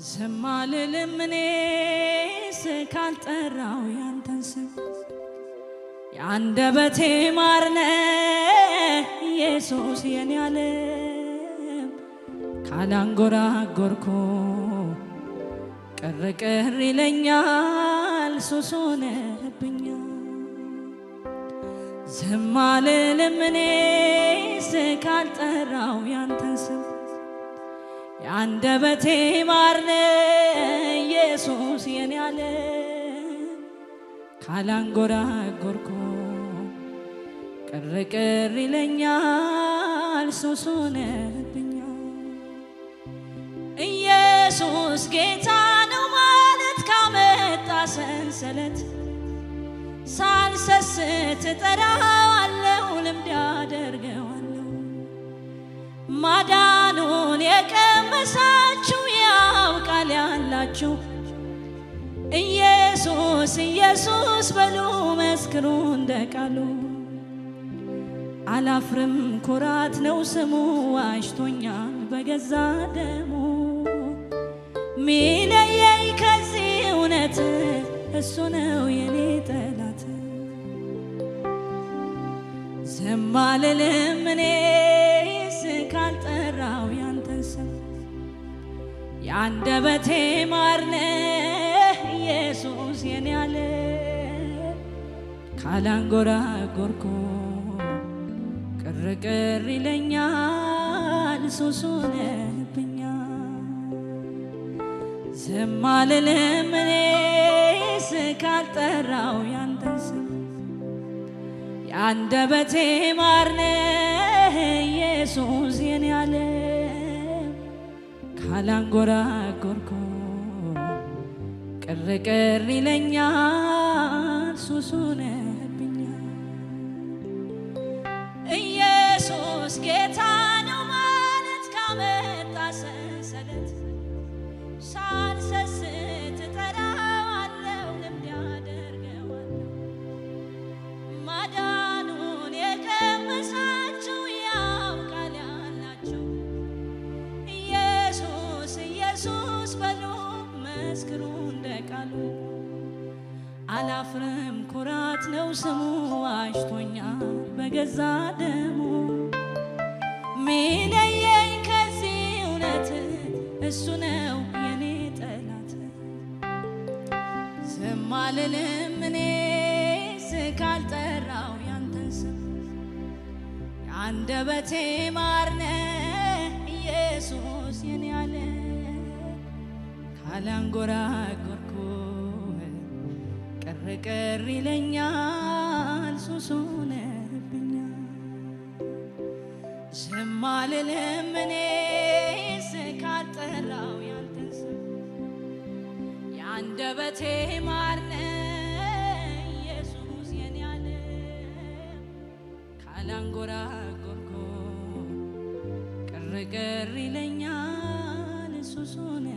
ዝም አልልም እኔ ካልጠራው ያንተን ስም የአንደበቴ ማር ነህ ኢየሱስ የኔ ዓለም ካላንጎራጎርኩ ቅር ቅር ይለኛል ሱስ ሆነብኛል። ዝም አልልም እኔ ካልጠራው ያንተን ስም የአንደበቴ ማር ነህ ኢየሱስ የኔ ዓለም ካላንጎራጎርኩ ቅር ቅር ይለኛል ሱስ ሆነብኛል። ኢየሱስ ጌታ ነው ማለት ካመጣ ሰንሰለት ሳልሰስት እጠራዋለሁ ልምድ አደርገዋለሁ። ማዳኑን የቀመሳችሁ ያውቃል ያላችሁ ኢየሱስ ኢየሱስ በሉ መስክሩ እንደ ቃሉ። አላፍርም ኩራት ነው ስሙ ዋሽቶኛል በገዛ ደሙ ሚለየኝ ከዚህ እውነት እሱ ነው የኔ ጠላት። ዝም አልልም እኔ ካልጠራው ያንተን ስም የአንደበቴ ማር ነህ ኢየሱስ የኔ ዓለም ካላንጎራጎርኩ ቅር ቅር ይለኛል ሱስ ሆነብኛል። ዝም አልልም እኔ ካልጠራው ያንተን ስም የአንደበቴ ማር ነህ ኢየሱስ የኔ ዓለም ካላንጎራጎርኩ ቅር ቅር ይለኛል ሱስ ሆነብኛል። ኢየሱስ ጌታ ነው ማለት ካመጣ ሰንሰለት ሳልሰስት እጠራዋለሁ ልምድ አደርገዋለሁ። ማዳኑን የቀመሳችሁ ያውቃል ያላችሁ ኢየሱስ ኢየሱስ በሉ መስክሩ እንደ ቃሉ። አላፍርም ኩራት ነው ስሙ ዋሽቶኛል በገዛ ደሙ ሚለየኝ ከዚህ እውነት እሱ ነው የኔ ጠላት። ዝም አልልም እኔ ካልጠራው ያንተን ስም የአንደበቴ ማር ነህ ኢየሱስ የኔ ዓለም ካላንጎራጎርኩ ቅር ቅር ይለኛል ሱስ ሆነብኛል። ዝም አልልም እኔ ካልጠራው ያንተን ስም የአንደበቴ ማር ነህ ኢየሱስ የኔ ዓለም ካላንጎራጎርኩ ቅር ቅር ይለኛል ሱስ ሆነ